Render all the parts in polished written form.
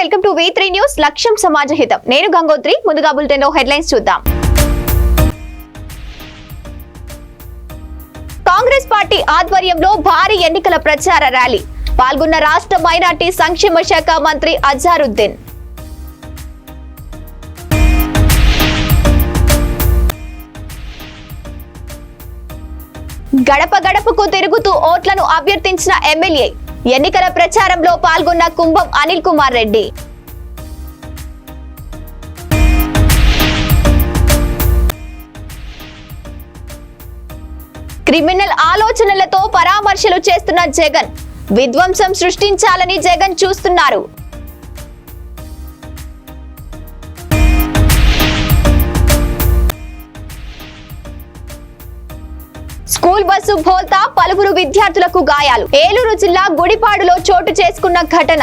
Welcome to V3 news లక్ష్యం సమాజహితం. నేను గంగోత్రి. ముందుగా బులెటిన్ లో హెడ్లైన్స్ చూద్దాం. కాంగ్రెస్ పార్టీ ఆధ్వర్యంలో భారీ ఎన్నికల ప్రచార ర్యాలీ. పాల్గొన్న రాష్ట్ర మైనార్టీ సంక్షేమ శాఖ మంత్రి అజారుద్దీన్. గడప గడపకు తిరుగుతూ ఓట్లను అభ్యర్థించిన ఎమ్మెల్యే. ఎన్నికల ప్రచారంలో పాల్గొన్న కుంభం అనిల్ కుమార్ రెడ్డి. క్రిమినల్ ఆలోచనలతో పరామర్శలు చేస్తున్న జగన్. విధ్వంసం సృష్టించాలని జగన్ చూస్తున్నారు. స్కూల్ బస్సు బోల్తా పలువురు విద్యార్థులకు గాయాలు. ఏలూరు జిల్లా గుడిపాడులో చోటు చేసుకున్న ఘటన.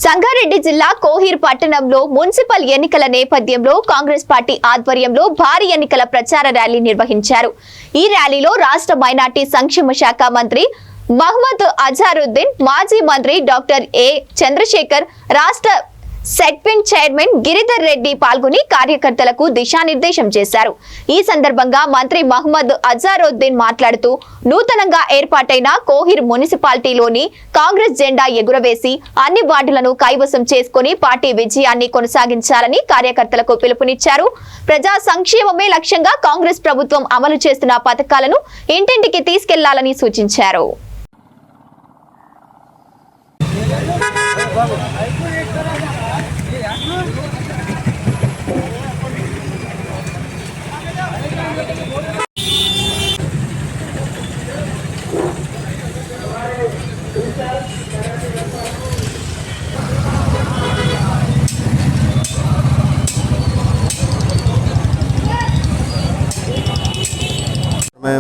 సంగారెడ్డి జిల్లా కోహీర్ పట్టణంలో మున్సిపల్ ఎన్నికల నేపథ్యంలో కాంగ్రెస్ పార్టీ ఆధ్వర్యంలో భారీ ఎన్నికల ప్రచార ర్యాలీ నిర్వహించారు. ఈ ర్యాలీలో రాష్ట్ర మైనార్టీ సంక్షేమ శాఖ మంత్రి మహమ్మద్ అజారుద్దీన్, మాజీ మంత్రి డాక్టర్ ఏ చంద్రశేఖర్, రాష్ట్ర సెట్విన్ చైర్మన్ గిరిధర్ రెడ్డి పాల్గొని కార్యకర్తలకు దిశానిర్దేశం చేశారు. ఈ సందర్భంగా మంత్రి మహమ్మద్ అజారుద్దీన్ మాట్లాడుతూ నూతనంగా ఏర్పాటైన కోహీర్ మున్సిపాలిటీలోని కాంగ్రెస్ జెండా ఎగురవేసి అన్ని వార్డులను కైవసం చేసుకుని పార్టీ విజయాన్ని కొనసాగించాలని కార్యకర్తలకు పిలుపునిచ్చారు. ప్రజా సంక్షేమమే లక్ష్యంగా కాంగ్రెస్ ప్రభుత్వం అమలు చేస్తున్న పథకాలను ఇంటింటికి తీసుకెళ్లాలని సూచించారు.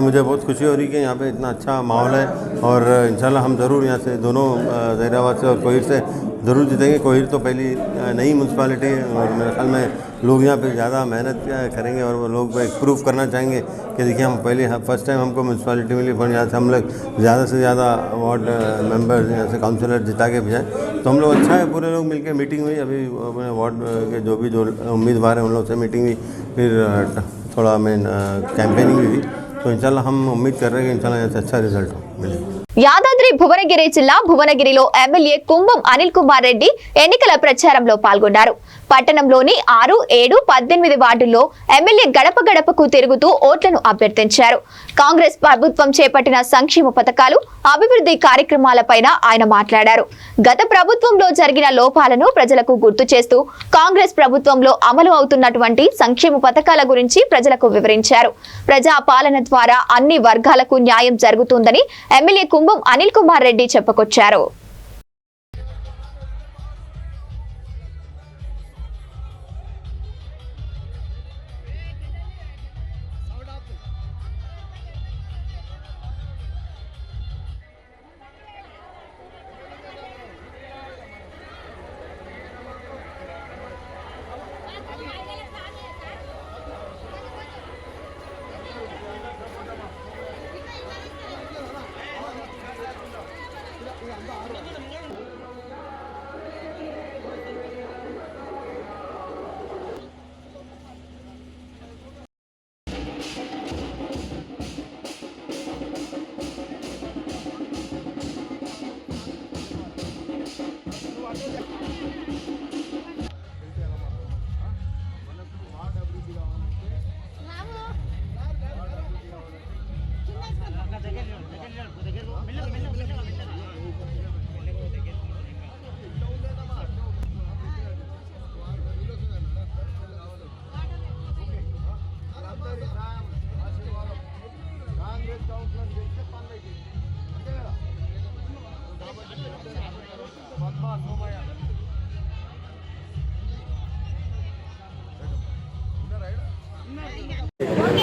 मुझे बहुत खुशी हो रही है कि यहाँ पे इतना अच्छा माहौल है और इंशाल्लाह हम ज़रूर यहाँ से दोनों जहीराबाद से और कोहिर से ज़रूर जीतेंगे। कोहिर तो पहली नई म्यूनसिपालिटी है और मेरे ख्याल में लोग यहाँ पे ज़्यादा मेहनत करेंगे और वो लोग एक प्रूफ करना चाहेंगे कि देखिए हम पहले फर्स्ट टाइम हमको म्यूनसिपालिटी मिली, पर यहाँ से हम लोग ज़्यादा से ज़्यादा वार्ड मेंबर्स यहाँ से काउंसिलर जिता के भेजाएँ। तो हम लोग अच्छा है, पूरे लोग मिलकर मीटिंग हुई, अभी वार्ड के जो उम्मीदवार हैं उन लोग से मीटिंग हुई, फिर थोड़ा हमें कैंपेनिंग भी हुई। तो इंशाल्लाह हम उम्मीद कर रहे हैं कि इंशाल्लाह यहाँ से अच्छा रिजल्ट मिलेगा। యాదాద్రి భువనగిరి జిల్లా భువనగిరిలో ఎమ్మెల్యే కుంభం అనిల్ కుమార్ రెడ్డి ఎన్నికల ప్రచారంలో పాల్గొన్నారు. పట్టణంలోని 6, 7, 18 వార్డుల్లో ఎమ్మెల్యే గడప గడపకు తిరుగుతూ ఓట్లను అభ్యర్థించారు. కాంగ్రెస్ ప్రభుత్వం చేపట్టిన సంక్షేమ పథకాలు, అభివృద్ధి కార్యక్రమాలపైన ఆయన మాట్లాడారు. గత ప్రభుత్వంలో జరిగిన లోపాలను ప్రజలకు గుర్తు చేస్తూ కాంగ్రెస్ ప్రభుత్వంలో అమలు అవుతున్నటువంటి సంక్షేమ పథకాల గురించి ప్రజలకు వివరించారు. ప్రజా పాలన ద్వారా అన్ని వర్గాలకు న్యాయం జరుగుతుందని ఎమ్మెల్యే కుంభం అనిల్ కుమార్ రెడ్డి చెప్పుకొచ్చారు.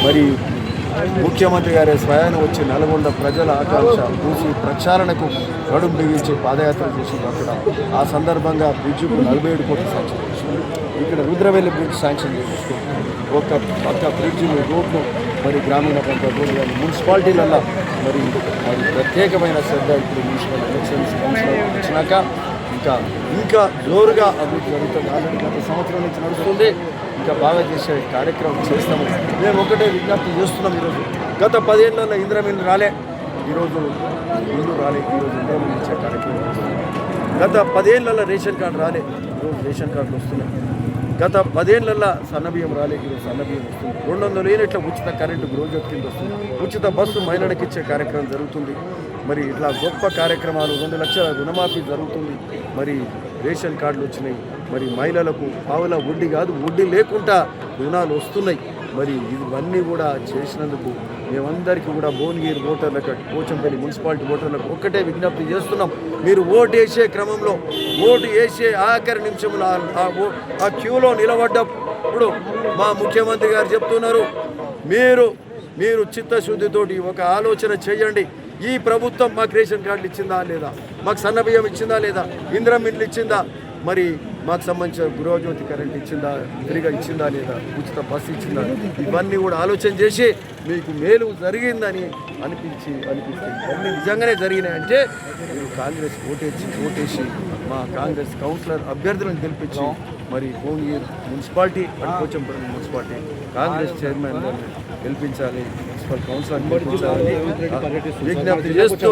మరి ముఖ్యమంత్రి గారి స్వయాన వచ్చి నల్గొండ ప్రజల ఆకాంక్ష పూసి ప్రక్షాళనకు నడుం బిగించి పాదయాత్ర చేసింది. అక్కడ ఆ సందర్భంగా బ్రిడ్జికు 47 కోట్లు శాంక్షన్ చేసింది. ఇక్కడ రుద్రవెల్లి బ్రిడ్జ్ శాంక్షన్ చేసింది. ఒక పక్క బ్రిడ్జిలు, రోడ్లు మరి గ్రామీణ పంచాయతీలు కానీ మున్సిపాలిటీలలో మరి ప్రత్యేకమైన శ్రద్ధ ఇప్పుడు మున్సిపల్ ఎలక్షన్స్ వచ్చినాక ఇంకా జోరుగా అభివృద్ధి జరుగుతుంది. ఆల్రెడీ గత సంవత్సరం నుంచి నడుస్తుంది, ఇంకా బాగా చేసే కార్యక్రమం చేస్తాము. మేము ఒకటే విజ్ఞప్తి చేస్తున్నాం. ఈరోజు గత 10 ఏళ్లలో ఇంద్రమిల్లు రాలే, ఈరోజు ఇల్లు రాలే, ఈరోజు ఇంద్రమిల్లు ఇచ్చే కార్యక్రమం వస్తుంది. గత 10 ఏళ్లలో రేషన్ కార్డు రాలే, ఈరోజు రేషన్ కార్డులు వస్తున్నాయి. గత 10 ఏళ్లలో సన్నబియ్యం రాలే, ఈరోజు సన్నబియ్యం వస్తుంది. 200 యూనిట్ల ఉచిత కరెంటు గృహజ్యోతి కింద వస్తుంది. ఉచిత బస్సు మహిళలకు ఇచ్చే కార్యక్రమం జరుగుతుంది. మరి ఇట్లా గొప్ప కార్యక్రమాలు 2 లక్షల రుణమాఫీ జరుగుతుంది. మరి రేషన్ కార్డులు వచ్చినాయి. మరి మహిళలకు పావుల వడ్డీ కాదు, వడ్డీ లేకుండా రుణాలు వస్తున్నాయి. మరి ఇవన్నీ కూడా చేసినందుకు మేమందరికీ కూడా భువనగిరి ఓటర్లకు, పోచంపల్లి మున్సిపాలిటీ ఓటర్లకు ఒక్కటే విజ్ఞప్తి చేస్తున్నాం. మీరు ఓటు వేసే క్రమంలో, ఓటు వేసే ఆఖరి నిమిషంలో ఆ క్యూలో నిలబడ్డప్పుడు మా ముఖ్యమంత్రి గారు చెప్తున్నారు, మీరు చిత్తశుద్ధితోటి ఒక ఆలోచన చేయండి. ఈ ప్రభుత్వం మాకు రేషన్ కార్డులు ఇచ్చిందా లేదా, మాకు సన్నబియ్యం ఇచ్చిందా లేదా, ఇంద్రమిల్లు ఇచ్చిందా, మరి మాకు సంబంధించిన గృహజ్యోతి కరెంట్ ఇచ్చిందా, ఫ్రీగా ఇచ్చిందా లేదా, ఉచిత బస్సు ఇచ్చిందా, ఇవన్నీ కూడా ఆలోచన చేసి మీకు మేలు జరిగిందని అనిపిస్తే ఇవన్నీ నిజంగానే జరిగినాయంటే మీరు కాంగ్రెస్ ఓటేసి మా కాంగ్రెస్ కౌన్సిలర్ అభ్యర్థులను గెలిపించి మరి Bhuvanagiri municipality and Pochampally municipality Congress chairman గెలిపించాలి, మున్సిపల్ కౌన్సిలర్ గెలిపించాలని విజ్ఞప్తి చేస్తూ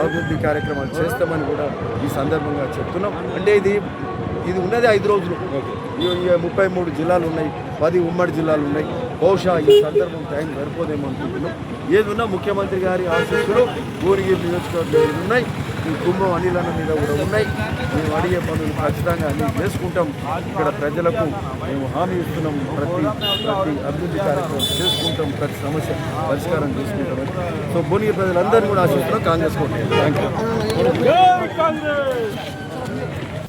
అభివృద్ధి కార్యక్రమాలు చేస్తామని కూడా ఈ సందర్భంగా చెప్తున్నాం. అంటే ఇది ఉన్నది 5 రోజులు. 33 జిల్లాలు ఉన్నాయి, 10 ఉమ్మడి జిల్లాలు ఉన్నాయి. బహుశా ఈ సందర్భం టైం సరిపోదేమో అనుకుంటున్నాం. ఏది ఉన్నా ముఖ్యమంత్రి గారి ఆశీస్సులు భువనగిరి నియోజకవర్గంలో ఉన్నాయి. ఈ కుంభం అనిలన్న మీద కూడా ఉన్నాయి. మేము అడిగే పనులు ఖచ్చితంగా అన్ని చేసుకుంటాం. ఇక్కడ ప్రజలకు మేము హామీ ఇస్తున్నాం, ప్రతి అభివృద్ధి కార్యక్రమం చేసుకుంటాం, ప్రతి సమస్య పరిష్కారం చేసుకుంటాం. సో భువనగిరి ప్రజలందరినీ కూడా ఆశిస్తున్నాం కాంగ్రెస్ కోట. Thank you.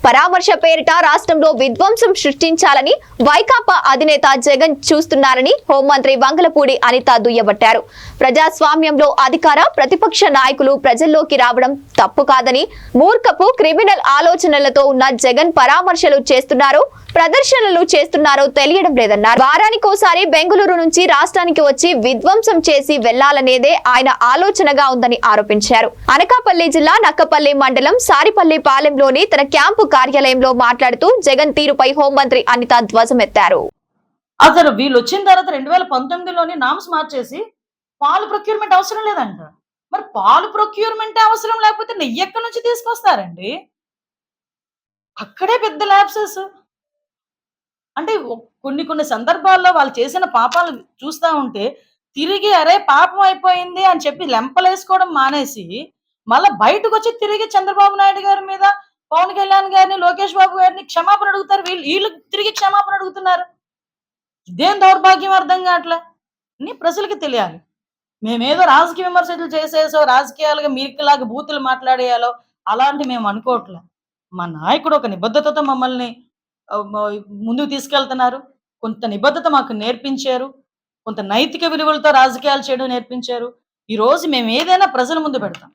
పరామర్శ పేరిట రాష్ట్రంలో విధ్వంసం సృష్టించాలని వైకాపా అధినేత జగన్ చూస్తున్నారని హోంమంత్రి వంగలపూడి అనిత దుయ్యబట్టారు. ప్రజాస్వామ్యంలో అధికార ప్రతిపక్ష నాయకులు ప్రజల్లోకి రావడం తప్పు కాదని, మూర్ఖపు క్రిమినల్ ఆలోచనలతో ఉన్న జగన్ పరామర్శలు చేస్తున్నారో ప్రదర్శనలు చేస్తున్నారో తెలియడం లేదన్నారు. వారానికోసారి బెంగళూరు నుంచి రాష్ట్రానికి వచ్చి విధ్వంసం చేసి వెళ్లాలనేదే ఆయన ఆలోచనగా ఉందని ఆరోపించారు. అనకాపల్లి జిల్లా నక్కపల్లి మండలం సారిపల్లి పాలెంలోని తన క్యాంపు కార్యాలయంలో మాట్లాడుతూ జగన్ తీరుపై హోంమంత్రి అనిత ధ్వజమెత్తారు. అసలు వీళ్ళు వచ్చిన తర్వాత 2019లోని నామ్స్ మార్చేసి పాలు ప్రొక్యూర్మెంట్ అవసరం లేదంట. మరి పాలు ప్రొక్యూర్మెంట్ అవసరం లేకపోతే నెయ్యి ఎక్కడి నుంచి తీసుకొస్తారండి? అక్కడే పెద్ద ల్యాబ్సెస్. అంటే కొన్ని సందర్భాల్లో వాళ్ళు చేసిన పాపాలు చూస్తా ఉంటే తిరిగి అరే పాపం అయిపోయింది అని చెప్పి లెంపలేసుకోవడం మానేసి మళ్ళీ బయటకు వచ్చి తిరిగి చంద్రబాబు నాయుడు గారి మీద, పవన్ కళ్యాణ్ గారిని, లోకేష్ బాబు గారిని క్షమాపణ అడుగుతారు. వీళ్ళు తిరిగి క్షమాపణ అడుగుతున్నారు. ఇదేం దౌర్భాగ్యం అర్థం కావట్లే. అన్ని ప్రజలకి తెలియాలి. మేమేదో రాజకీయ విమర్శలు చేసేసో, రాజకీయాలుగా మీకులాగా బూతులు మాట్లాడేయాలో అలాంటి మేము అనుకోవట్లే. మా నాయకుడు ఒక నిబద్ధతతో మమ్మల్ని ముందుకు తీసుకెళ్తున్నారు. కొంత నిబద్ధత మాకు నేర్పించారు, కొంత నైతిక విలువలతో రాజకీయాలు చేయడం నేర్పించారు. ఈ రోజు మేము ఏదైనా ప్రజల ముందు పెడతాం,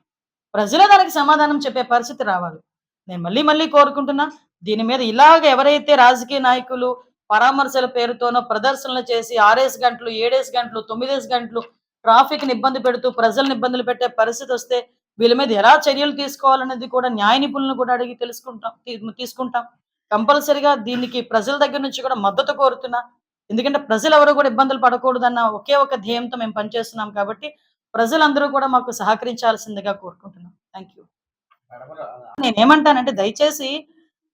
ప్రజలే దానికి సమాధానం చెప్పే పరిస్థితి రావాలి. నేను మళ్ళీ కోరుకుంటున్నా, దీని మీద ఇలాగ ఎవరైతే రాజకీయ నాయకులు పరామర్శల పేరుతోనో ప్రదర్శనలు చేసి 6 గంటలు 7 గంటలు 9 గంటలు ట్రాఫిక్ ని ఇబ్బంది పెడుతూ ప్రజలను ఇబ్బందులు పెట్టే పరిస్థితి వస్తే వీళ్ళ మీద ఎలా చర్యలు తీసుకోవాలనేది కూడా న్యాయ నిపుణులను కూడా అడిగి తీసుకుంటాం. కంపల్సరిగా దీనికి ప్రజల దగ్గర నుంచి కూడా మద్దతు కోరుతున్నా. ఎందుకంటే ప్రజలు ఎవరు కూడా ఇబ్బందులు పడకూడదన్న ఒకే ఒక ధ్యేయంతో మేము పనిచేస్తున్నాం కాబట్టి ప్రజలందరూ కూడా మాకు సహకరించాల్సిందిగా కోరుకుంటున్నాం. Thank you. నేనేమంటానంటే దయచేసి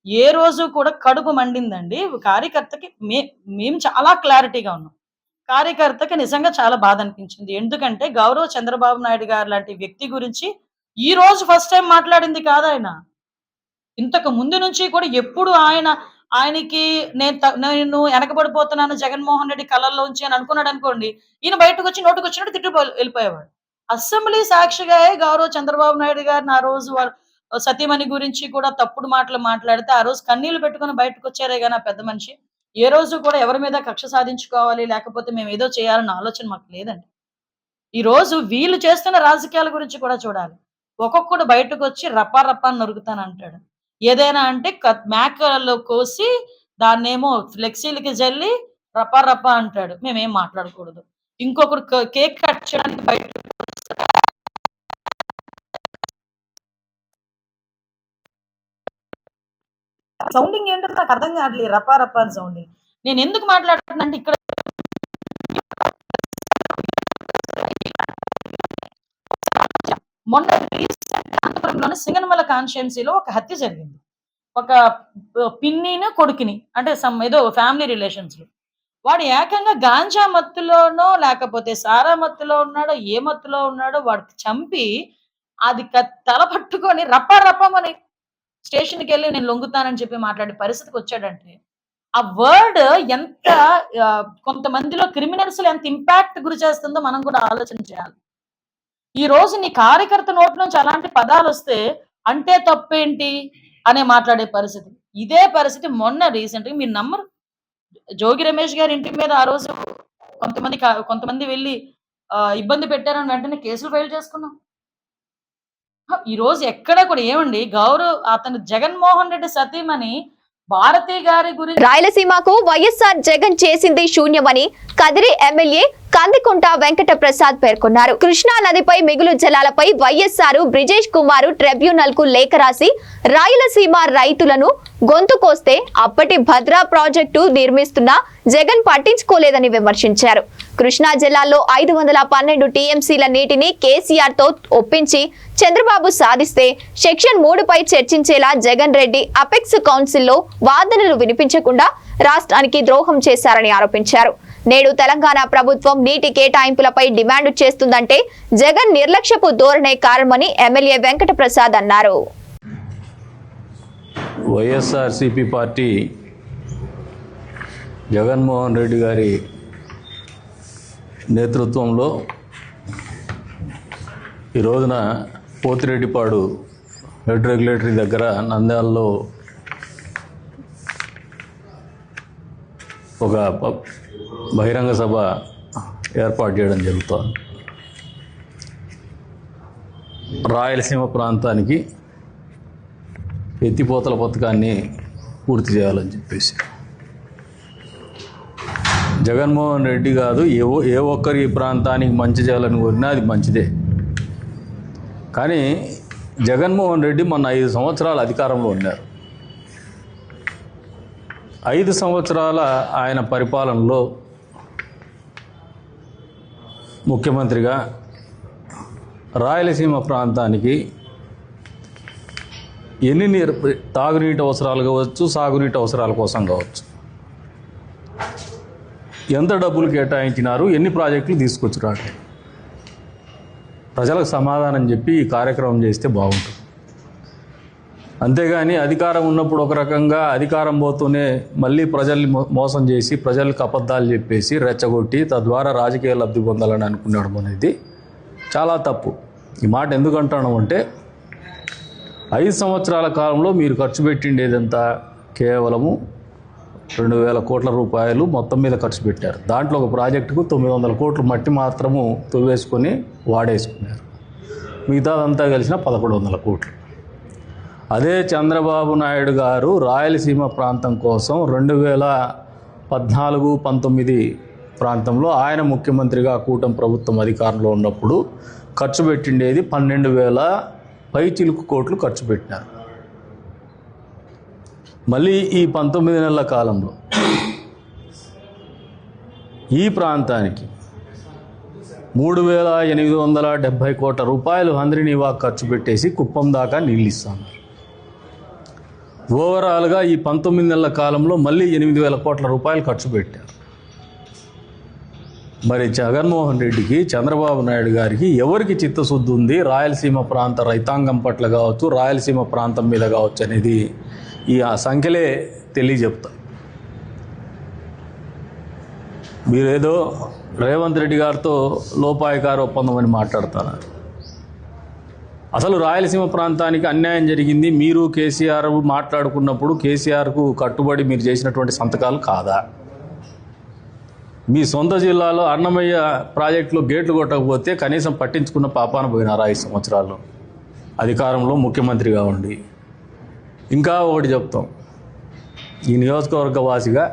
ఏ రోజు కూడా కడుపు మండిందండి కార్యకర్తకి. మేము చాలా క్లారిటీగా ఉన్నాం. కార్యకర్తకి నిజంగా చాలా బాధ అనిపించింది. ఎందుకంటే గౌరవ చంద్రబాబు నాయుడు గారు లాంటి వ్యక్తి గురించి ఈ రోజు ఫస్ట్ టైం మాట్లాడింది కాదు ఆయన. ఇంతకు ముందు నుంచి కూడా ఎప్పుడు ఆయనకి నేను వెనకబడిపోతున్నాను జగన్మోహన్ రెడ్డి కళల్లోంచి అని అనుకున్నాడు అనుకోండి, ఈయన బయటకు వచ్చి నోటుకు వచ్చినట్టు తిట్టు వెళ్ళిపోయేవాడు. అసెంబ్లీ సాక్షిగా గౌరవ చంద్రబాబు నాయుడు గారిని ఆ రోజు సతీమణి గురించి కూడా తప్పుడు మాటలు మాట్లాడితే ఆ రోజు కన్నీళ్లు పెట్టుకుని బయటకు వచ్చారే కానీ ఆ పెద్ద మనిషి ఏ రోజు కూడా ఎవరి మీద కక్ష సాధించుకోవాలి లేకపోతే మేము ఏదో చేయాలన్న ఆలోచన మాకు లేదండి. ఈ రోజు వీళ్ళు చేస్తున్న రాజకీయాల గురించి కూడా చూడాలి. ఒక్కొక్కడు బయటకు వచ్చి రప్పా నొరుగుతానంటాడు. ఏదైనా అంటే మేకలో కోసి దాన్నేమో ఫ్లెక్సీలకి జల్లి రప్పా అంటాడు. మేమేం మాట్లాడకూడదు. ఇంకొకరు కేక్ కట్ చేయడానికి బయట సౌండింగ్ ఏంటో నాకు అర్థం కావట్లేదు. రపా రపా అని సౌండింగ్. నేను ఎందుకు మాట్లాడుతున్నా అంటే ఇక్కడ మొన్న రీసెంట్ అనంతపురంలోని సింగనమల కాన్స్టిట్యున్సీలో ఒక హత్య జరిగింది. ఒక పిన్నిని కొడుకుని అంటే ఏదో ఫ్యామిలీ రిలేషన్స్ లో వాడు ఏకంగా గాంజా మత్తులోనో లేకపోతే సారా మత్తులో ఉన్నాడో ఏ మత్తులో ఉన్నాడో వాడికి చంపి అది తల పట్టుకొని రప్ప రప్పమని స్టేషన్కి వెళ్ళి నేను లొంగుతానని చెప్పి మాట్లాడే పరిస్థితికి వచ్చాడంటే ఆ వర్డ్ ఎంత కొంతమందిలో క్రిమినల్స్ ఎంత ఇంపాక్ట్ గురి చేస్తుందో మనం కూడా ఆలోచన చేయాలి. ఈ రోజు నీ కార్యకర్త నోటి నుంచి అలాంటి పదాలు వస్తే అంటే తప్పేంటి అనే మాట్లాడే పరిస్థితి. ఇదే పరిస్థితి మొన్న రీసెంట్ గా మీరు నమ్మరు, జోగి రమేష్ గారి ఇంటి మీద ఆ రోజు కొంతమంది వెళ్ళి ఇబ్బంది పెట్టారని వెంటనే కేసులు ఫైల్ చేసుకున్నాం. ఈ రోజు ఎక్కడ కూడా ఏమండి అతను జగన్మోహన్ రెడ్డి సతీమణి భారతి గారి గురించి రాయలసీమకు వైఎస్ఆర్ జగన్ చేసింది శూన్యమని కదిరి ఎమ్మెల్యే కందికుంట వెంకట ప్రసాద్ పేర్కొన్నారు. కృష్ణా నదిపై మిగులు జలాలపై వైఎస్ఆర్ బ్రిజేష్ కుమార్ ట్రిబ్యునల్ కు లేఖ రాసి రాయలసీమ రైతులను గొంతు కోస్తే అప్పటి భద్రా ప్రాజెక్టు నిర్మిస్తున్నా జగన్ పట్టించుకోలేదని విమర్శించారు. కృష్ణా జిల్లాలో 512 టీఎంసీల నీటిని కేసీఆర్ తో ఒప్పించి చంద్రబాబు సాధిస్తే సెక్షన్ 3పై చర్చించేలా జగన్ రెడ్డి అపెక్స్ కౌన్సిల్లో వాదనలు వినిపించకుండా రాష్ట్రానికి ద్రోహం చేశారని ఆరోపించారు. నేడు తెలంగాణ ప్రభుత్వం నీటి కేటాయింపులపై డిమాండ్ చేస్తుందంటే జగన్ నిర్లక్ష్యపు ధోరణే కారణమని ఎమ్మెల్యే వెంకట ప్రసాద్ అన్నారు. వైఎస్ఆర్సీపీ పార్టీ జగన్మోహన్ రెడ్డి గారి నేతృత్వంలో ఈ రోజున పోతిరెడ్డిపాడు హెడ్ రెగ్యులేటరీ దగ్గర నంద్యాలలో ఒక బహిరంగ సభ ఏర్పాటు చేయడం జరుగుతోంది. రాయలసీమ ప్రాంతానికి ఎత్తిపోతల పథకాన్ని పూర్తి చేయాలని చెప్పేసి జగన్మోహన్ రెడ్డి కాదు ఏ ఒక్కరి ప్రాంతానికి మంచి చేయాలని కోరినా అది మంచిదే. కానీ జగన్మోహన్ రెడ్డి మొన్న 5 సంవత్సరాలు అధికారంలో ఉన్నారు. 5 సంవత్సరాల ఆయన పరిపాలనలో ముఖ్యమంత్రిగా రాయలసీమ ప్రాంతానికి ఎన్ని తాగునీటి అవసరాలు కావచ్చు, సాగునీటి అవసరాల కోసం కావచ్చు, ఎంత డబ్బులు కేటాయించినారు, ఎన్ని ప్రాజెక్టులు తీసుకొచ్చినారు, ప్రజలకు సమాధానం చెప్పి ఈ కార్యక్రమం చేస్తే బాగుంటుంది. అంతేగాని అధికారం ఉన్నప్పుడు ఒక రకంగా, అధికారం పోతూనే మళ్ళీ ప్రజల్ని మోసం చేసి ప్రజలకు అబద్ధాలు చెప్పేసి రెచ్చగొట్టి తద్వారా రాజకీయ లబ్ధి పొందాలని అనుకునడం అనేది చాలా తప్పు. ఈ మాట ఎందుకు అంటున్నాం అంటే 5 సంవత్సరాల కాలంలో మీరు ఖర్చు పెట్టిండేదంతా కేవలము 2,000 కోట్ల రూపాయలు మొత్తం మీద ఖర్చు పెట్టారు. దాంట్లో ఒక ప్రాజెక్టుకు 900 కోట్లు మట్టి మాత్రము తవ్వేసుకొని వాడేసుకున్నారు. మిగతాదంతా కలిసిన 1,100 కోట్లు. అదే చంద్రబాబు నాయుడు గారు రాయలసీమ ప్రాంతం కోసం 2014-19 ప్రాంతంలో ఆయన ముఖ్యమంత్రిగా కూటమి ప్రభుత్వం అధికారంలో ఉన్నప్పుడు ఖర్చు పెట్టిండేది 12,000 పైచిలుకు కోట్లు ఖర్చు పెట్టినారు. మళ్ళీ ఈ 19 నెలల కాలంలో ఈ ప్రాంతానికి 3,870 కోట్ల రూపాయలు హంద్రినీవా ఖర్చు పెట్టేసి కుప్పం దాకా నీళ్ళు ఇస్తాను. ఓవరాల్గా ఈ 19 నెలల కాలంలో మళ్ళీ 8,000 కోట్ల రూపాయలు ఖర్చు పెట్టారు. మరి జగన్మోహన్ రెడ్డికి, చంద్రబాబు నాయుడు గారికి ఎవరికి చిత్తశుద్ధి ఉంది రాయలసీమ ప్రాంత రైతాంగం పట్ల కావచ్చు, రాయలసీమ ప్రాంతం మీద కావచ్చు అనేది ఈ సంఖ్యలే తెలియజెప్తాయి. మీరేదో రేవంత్ రెడ్డి గారితో లోపాయకార ఒప్పందం అని మాట్లాడుతున్నారు. అసలు రాయలసీమ ప్రాంతానికి అన్యాయం జరిగింది మీరు కేసీఆర్ మాట్లాడుకున్నప్పుడు కేసీఆర్కు కట్టుబడి మీరు చేసినటువంటి సంతకాలు కాదా? మీ సొంత జిల్లాలో అన్నమయ్య ప్రాజెక్టులో గేట్లు కొట్టకపోతే కనీసం పట్టించుకున్న పాపాన పోయినారా 5 సంవత్సరాల్లో అధికారంలో ముఖ్యమంత్రిగా ఉండి? ఇంకా ఒకటి చెప్తాం, ఈ నియోజకవర్గ వాసిగా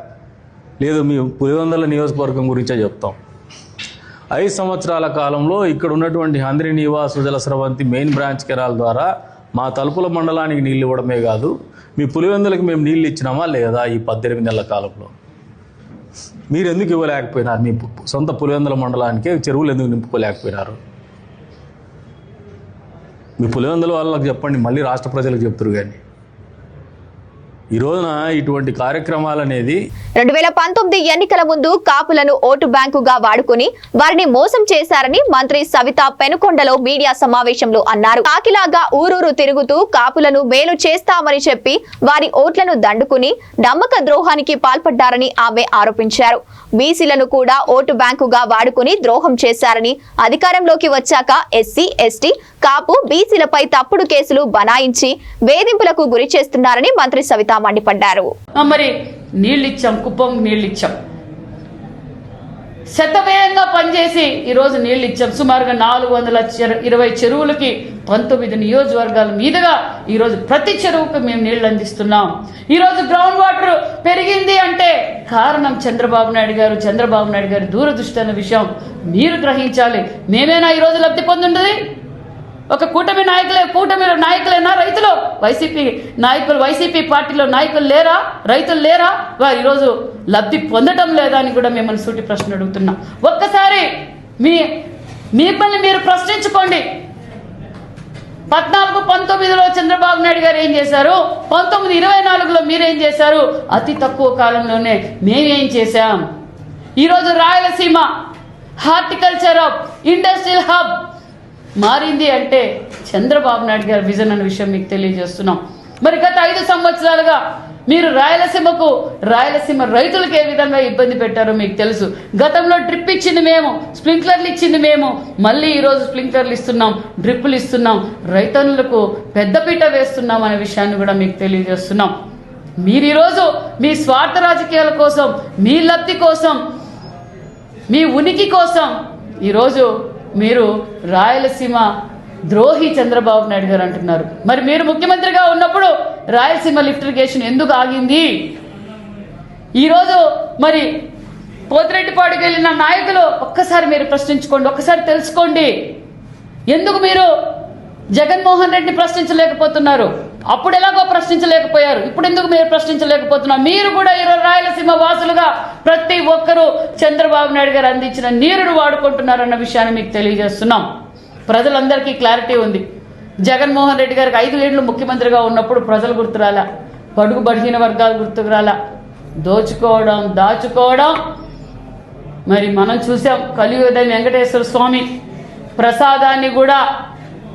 లేదు మీ పులివెందుల నియోజకవర్గం గురించే చెప్తాం. 5 సంవత్సరాల కాలంలో ఇక్కడ ఉన్నటువంటి Handrineeva Sujala Sravanthi main branch canal ద్వారా మా తలుపుల మండలానికి నీళ్ళు ఇవ్వడమే కాదు, మీ పులివెందులకు మేము నీళ్ళు ఇచ్చినామా లేదా ఈ 18 నెలల కాలంలో? మీరు ఎందుకు ఇవ్వలేకపోయినారు? మీ సొంత పులివెందుల మండలానికే చెరువులు ఎందుకు నింపుకోలేకపోయినారు? మీ పులివెందుల వాళ్ళకి చెప్పండి, మళ్ళీ రాష్ట్ర ప్రజలకు చెప్తారు. కానీ ఈ రోజున ఇటువంటి కార్యక్రమాలు అనేది 2019 ఎన్నికల ముందు కాపులను ఓటు బ్యాంకుగా వాడుకుని వారిని మోసం చేశారని మంత్రి సవిత పెనుకొండలో మీడియా సమావేశంలో అన్నారు. కాకిలాగా ఊరూరు తిరుగుతూ కాపులను మేలు చేస్తామని చెప్పి వారి ఓట్లను దండుకుని నమ్మక ద్రోహానికి పాల్పడ్డారని ఆమె ఆరోపించారు. బీసీలను కూడా ఓటు బ్యాంకుగా వాడుకుని ద్రోహం చేశారని, అధికారంలోకి వచ్చాక ఎస్సీ, ఎస్టీ, కాపు, బీసీలపై తప్పుడు కేసులు బనాయించి వేధింపులకు గురి చేస్తున్నారని మంత్రి సవిత మండిపడ్డారు. మరి నీళ్ళిచ్చాం, కుప్పం నీళ్ళిచ్చాం, శతవేగంగా పనిచేసి ఈరోజు నీళ్ళిచ్చాం. సుమారుగా 420 చెరువులకి 19 నియోజకవర్గాల మీదుగా ఈరోజు ప్రతి చెరువుకు మేము నీళ్లు అందిస్తున్నాం. ఈరోజు గ్రౌండ్ వాటర్ పెరిగింది అంటే కారణం చంద్రబాబు నాయుడు గారు దూరదృష్టి అన్న విషయం మీరు గ్రహించాలి. మేమేనా ఈరోజు లబ్ధి పొందుండేది? ఒక కూటమి నాయకులేనా రైతులు? వైసీపీ పార్టీలో నాయకులు లేరా? రైతులు లేరా? వారు ఈరోజు లబ్ధి పొందడం లేదా అని కూడా మిమ్మల్ని సూటి ప్రశ్న అడుగుతున్నాం. ఒక్కసారి మిమ్మల్ని మీరు ప్రశ్నించుకోండి. 14-19లో చంద్రబాబు నాయుడు గారు ఏం చేశారు? 19-24లో మీరేం చేశారు? అతి తక్కువ కాలంలోనే మేమేం చేశాం? ఈరోజు Rayalaseema horticulture hub, industrial hub మారింది అంటే చంద్రబాబు నాయుడు గారి విజన్ అనే విషయం మీకు తెలియజేస్తున్నాం. మరి గత 5 సంవత్సరాలుగా మీరు రాయలసీమ రైతులకు ఏ విధంగా ఇబ్బంది పెట్టారో మీకు తెలుసు. గతంలో డ్రిప్ ఇచ్చింది మేము, స్ప్రింక్లర్లు ఇచ్చింది మేము, మళ్ళీ ఈరోజు స్ప్రింక్లర్లు ఇస్తున్నాం, డ్రిప్పులు ఇస్తున్నాం, రైతన్నులకు పెద్దపీట వేస్తున్నాం అనే విషయాన్ని కూడా మీకు తెలియజేస్తున్నాం. మీరు ఈరోజు మీ స్వార్థ రాజకీయాల కోసం, మీ లబ్ధి కోసం, మీ ఉనికి కోసం ఈరోజు మీరు రాయలసీమ ద్రోహి చంద్రబాబు నాయుడు గారు అంటున్నారు. మరి మీరు ముఖ్యమంత్రిగా ఉన్నప్పుడు రాయలసీమ లిఫ్ట్ ఇరిగేషన్ ఎందుకు ఆగింది? ఈరోజు మరి పోతిరెడ్డిపాడుకి వెళ్ళిన నాయకులు ఒక్కసారి మీరు ప్రశ్నించుకోండి, ఒక్కసారి తెలుసుకోండి. ఎందుకు మీరు జగన్మోహన్ రెడ్డిని ప్రశ్నించలేకపోతున్నారు? అప్పుడు ఎలాగో ప్రశ్నించలేకపోయారు, ఇప్పుడు ఎందుకు మీరు ప్రశ్నించలేకపోతున్నారు? మీరు కూడా ఈరోజు రాయలసీమ వాసులుగా ప్రతి ఒక్కరూ చంద్రబాబు నాయుడు గారు అందించిన నీరును వాడుకుంటున్నారన్న విషయాన్ని మీకు తెలియజేస్తున్నాం. ప్రజలందరికీ క్లారిటీ ఉంది. జగన్మోహన్ రెడ్డి గారికి 5 ఏళ్లు ముఖ్యమంత్రిగా ఉన్నప్పుడు ప్రజలు గుర్తురాలా, బడుగు బలహీన వర్గాలు గుర్తుకురాలా, దోచుకోవడం, దాచుకోవడం. మరి మనం చూసాం, కలియుగ వెంకటేశ్వర స్వామి ప్రసాదాన్ని కూడా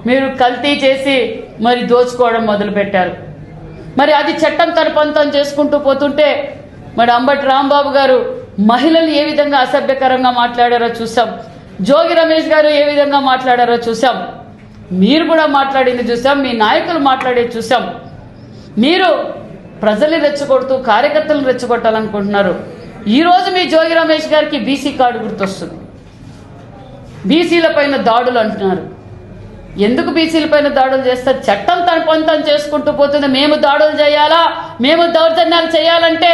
మీరు కల్తీ చేసి మరి దోచుకోవడం మొదలుపెట్టారు. మరి అది చట్టం తన పంతం చేసుకుంటూ పోతుంటే మరి అంబటి రాంబాబు గారు మహిళలు ఏ విధంగా అసభ్యకరంగా మాట్లాడారో చూసాం. జోగి రమేష్ గారు ఏ విధంగా మాట్లాడారో చూసాం. మీరు కూడా మాట్లాడింది చూసాం, మీ నాయకులు మాట్లాడేది చూసాం. మీరు ప్రజల్ని రెచ్చగొడుతూ కార్యకర్తలను రెచ్చగొట్టాలనుకుంటున్నారు. ఈరోజు మీ జోగి రమేష్ గారికి బీసీ కార్డు గుర్తొస్తుంది. బీసీల పైన దాడులు అంటున్నారు. ఎందుకు బీసీల పైన దాడులు చేస్తారు? చట్టం తన పంతం చేసుకుంటూ పోతుంది. మేము దాడులు చేయాలా, మేము దౌర్జన్యాలు చేయాలంటే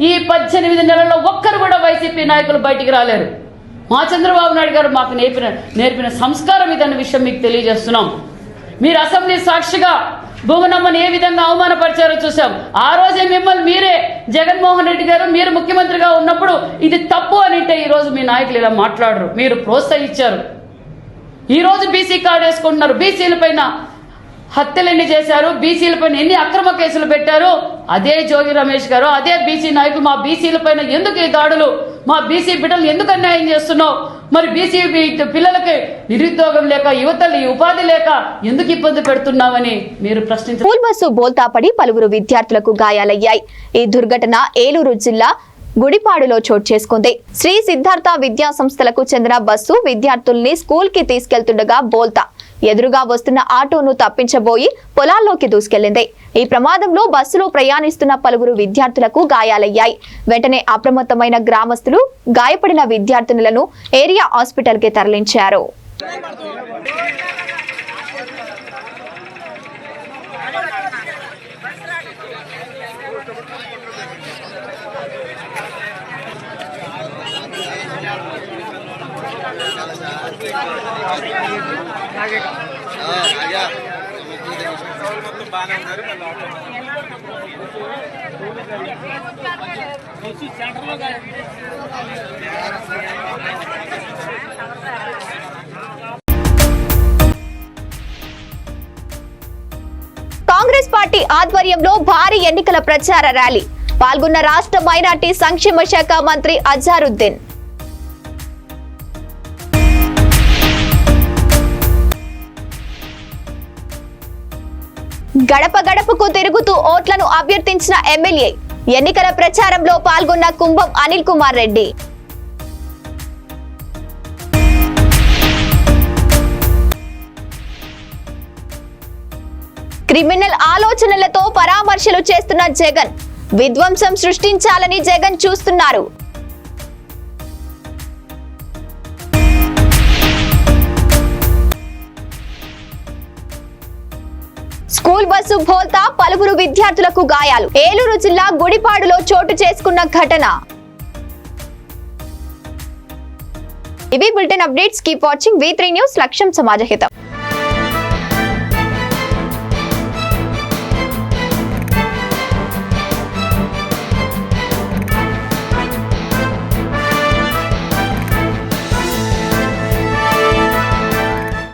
ఈ 18 నెలల్లో ఒక్కరు కూడా వైసీపీ నాయకులు బయటికి రాలేరు. మా చంద్రబాబు నాయుడు గారు మాకు నేర్పిన సంస్కారం ఇదన్న విషయం మీకు తెలియజేస్తున్నాం. మీరు అసెంబ్లీ సాక్షిగా భూమనమ్మని ఏ విధంగా అవమానపరిచారో చూసాం. ఆ రోజే మిమ్మల్ని మీరే జగన్మోహన్ రెడ్డి గారు మీరు ముఖ్యమంత్రిగా ఉన్నప్పుడు ఇది తప్పు అనింటే ఈరోజు మీ నాయకులు ఇలా మాట్లాడరు. మీరు ప్రోత్సహించారు. ఈరోజు బీసీ కార్డు వేసుకుంటున్నారు. బీసీల పైన హత్యలు ఎన్ని చేశారు, బీసీల పైన ఎన్ని అక్రమ కేసులు పెట్టారు. అదే జోగి రమేష్ గారు, అదే బీసీ నాయకులు మా బీసీల పైన ఎందుకు ఈ దాడులు, మా బీసీ బిడ్డలు ఎందుకు అన్యాయం చేస్తున్నావు, మరి బీసీ పిల్లలకి నిరుద్యోగం లేక, యువతలు ఉపాధి లేక ఎందుకు ఇబ్బంది పెడుతున్నామని మీరు ప్రశ్నించారు. స్కూల్ బస్సు బోల్తాపడి పలువురు విద్యార్థులకు గాయాలయ్యాయి. ఈ దుర్ఘటన ఏలూరు జిల్లా గుడిపాడులో చోటు చేసుకుంది. శ్రీ సిద్ధార్థ విద్యా సంస్థలకు చెందిన బస్సు విద్యార్థుల్ని స్కూల్ కి తీసుకెళ్తుండగా బోల్తా ఎదురుగా వస్తున్న ఆటోను తప్పించబోయి పొలాల్లోకి దూసుకెళ్లింది. ఈ ప్రమాదంలో బస్సులో ప్రయాణిస్తున్న పలువురు విద్యార్థులకు గాయాలయ్యాయి. వెంటనే అప్రమత్తమైన గ్రామస్తులు గాయపడిన విద్యార్థినులను ఏరియా హాస్పిటల్ కి తరలించారు. కాంగ్రెస్ పార్టీ ఆధ్వర్యంలో భారీ ఎన్నికల ప్రచార ర్యాలీ పాల్గొన్న రాష్ట్ర మైనార్టీ సంక్షేమ శాఖ మంత్రి అజారుద్దీన్. గడప గడపకు తిరుగుతూ ఓట్లను అభ్యర్థించిన ఎమ్మెల్యే. ఎన్నికల ప్రచారంలో పాల్గొన్న కుంభం అనిల్ కుమార్ రెడ్డి. క్రిమినల్ ఆలోచనలతో పరామర్శలు చేస్తున్న జగన్. విధ్వంసం సృష్టించాలని జగన్ చూస్తున్నారు. స్కూల్ బస్సు బోల్తా పలువురు విద్యార్థులకు గాయాలు. ఏలూరు జిల్లా గుడిపాడులో చోటు చేసుకున్న ఘటన. ఇవి bulletin updates. Keep watching V3 news. లక్ష్యం సమాజహితం.